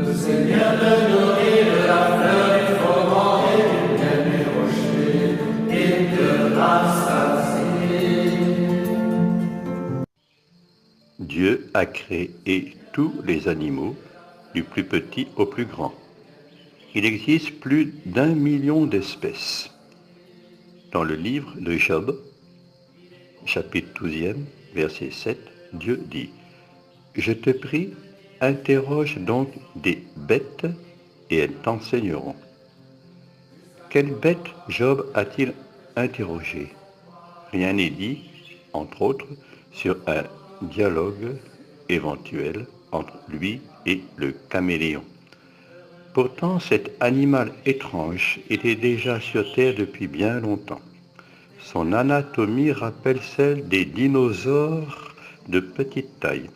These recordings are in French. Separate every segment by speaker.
Speaker 1: Le Seigneur te nourrit de la fleur du froment et du miel du rocher, il te rassasie.
Speaker 2: Dieu a créé tous les animaux, du plus petit au plus grand. Il existe plus d'1 million d'espèces. Dans le livre de Job, chapitre 12, verset 7, Dieu dit « Je te prie, interroge donc des bêtes et elles t'enseigneront. » Quelle bête Job a-t-il interrogé? Rien n'est dit, entre autres, sur un dialogue éventuel entre lui et le caméléon. Pourtant, cet animal étrange était déjà sur Terre depuis bien longtemps. Son anatomie rappelle celle des dinosaures de petite taille.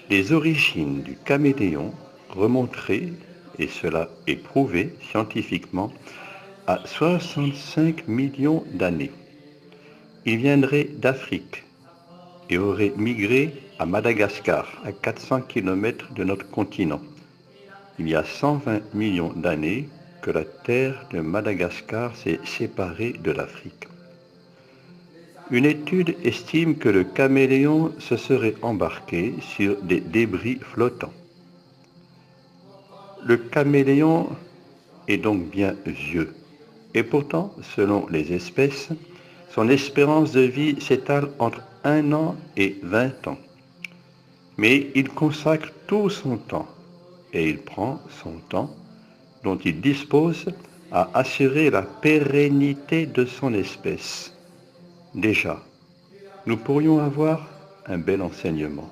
Speaker 2: Les origines du caméléon remonteraient, et cela est prouvé scientifiquement, à 65 millions d'années. Il viendrait d'Afrique et aurait migré à Madagascar, à 400 km de notre continent. Il y a 120 millions d'années que la terre de Madagascar s'est séparée de l'Afrique. Une étude estime que le caméléon se serait embarqué sur des débris flottants. Le caméléon est donc bien vieux. Et pourtant, selon les espèces, son espérance de vie s'étale entre 1 an et 20 ans. Mais il consacre tout son temps et il prend son temps dont il dispose à assurer la pérennité de son espèce. Déjà, nous pourrions avoir un bel enseignement.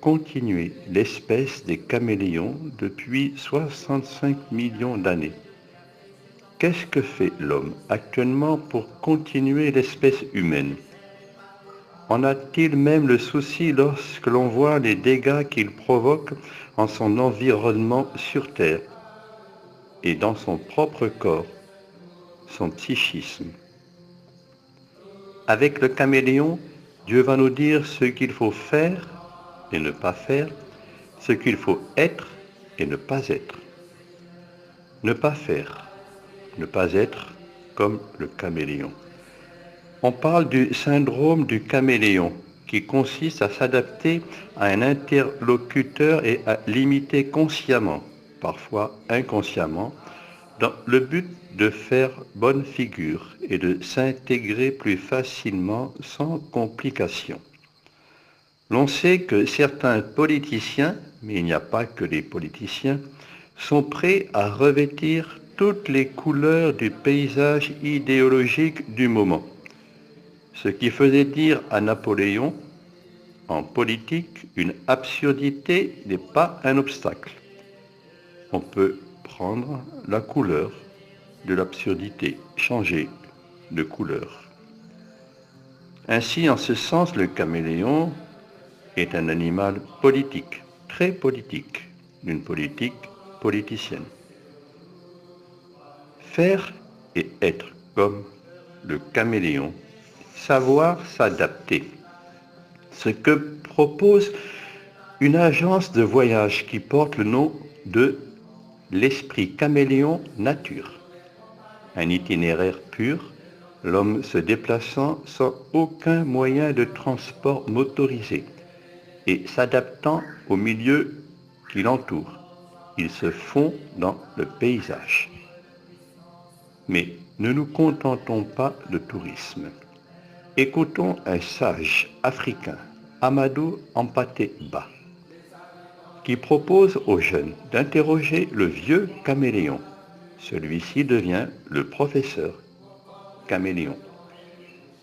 Speaker 2: Continuer l'espèce des caméléons depuis 65 millions d'années. Qu'est-ce que fait l'homme actuellement pour continuer l'espèce humaine? En a-t-il même le souci lorsque l'on voit les dégâts qu'il provoque en son environnement sur Terre et dans son propre corps, son psychisme? Avec le caméléon, Dieu va nous dire ce qu'il faut faire et ne pas faire, ce qu'il faut être et ne pas être. Ne pas faire, ne pas être comme le caméléon. On parle du syndrome du caméléon, qui consiste à s'adapter à un interlocuteur et à l'imiter consciemment, parfois inconsciemment, dans le but de faire bonne figure et de s'intégrer plus facilement sans complications. L'on sait que certains politiciens, mais il n'y a pas que les politiciens, sont prêts à revêtir toutes les couleurs du paysage idéologique du moment. Ce qui faisait dire à Napoléon, en politique, une absurdité n'est pas un obstacle. On peut prendre la couleur de l'absurdité, changer de couleur. Ainsi, en ce sens, le caméléon est un animal politique, très politique, d'une politique politicienne. Faire et être comme le caméléon, savoir s'adapter. Ce que propose une agence de voyage qui porte le nom de l'Esprit Caméléon Nature. Un itinéraire pur, l'homme se déplaçant sans aucun moyen de transport motorisé et s'adaptant au milieu qui l'entoure. Il se fond dans le paysage. Mais ne nous contentons pas de tourisme. Écoutons un sage africain, Amadou Hampâté Bâ, qui propose aux jeunes d'interroger le vieux caméléon. Celui-ci devient le professeur caméléon.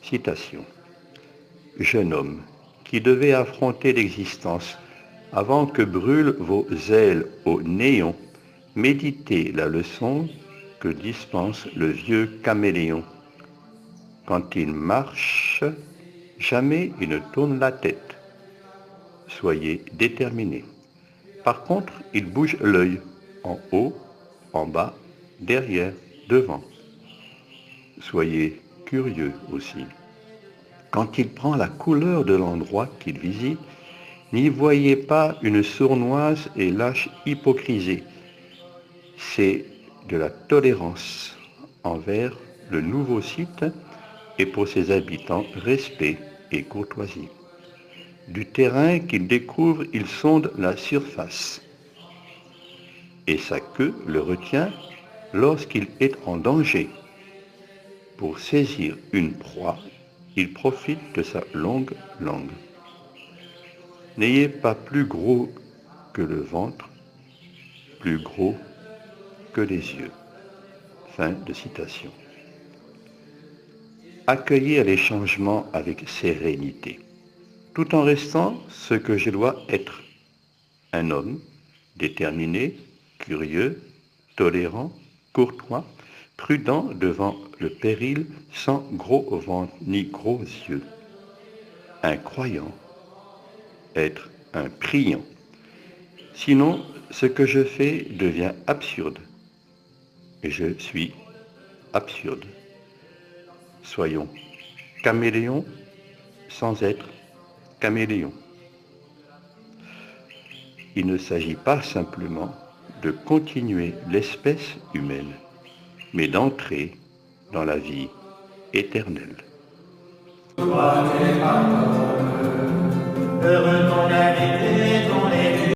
Speaker 2: Citation. Jeune homme, qui devait affronter l'existence avant que brûlent vos ailes au néon, méditez la leçon que dispense le vieux caméléon. Quand il marche, jamais il ne tourne la tête. Soyez déterminé. Par contre, il bouge l'œil, en haut, en bas, derrière, devant. Soyez curieux aussi. Quand il prend la couleur de l'endroit qu'il visite, N'y voyez pas une sournoise et lâche hypocrisie. C'est de la tolérance envers le nouveau site et pour ses habitants respect et courtoisie. Du terrain qu'il découvre, il sonde la surface. Et sa queue le retient lorsqu'il est en danger. Pour saisir une proie, il profite de sa longue langue. N'ayez pas plus gros que le ventre, plus gros que les yeux. Fin de citation. Accueillir les changements avec sérénité, tout en restant ce que je dois être. Un homme déterminé, curieux, tolérant, courtois, prudent devant le péril, sans gros ventre ni gros yeux. Un croyant, être un priant. Sinon, ce que je fais devient absurde. Et je suis absurde. Soyons caméléons sans être caméléons. Il ne s'agit pas simplement de continuer l'espèce humaine, mais d'entrer dans la vie éternelle.
Speaker 1: Heureux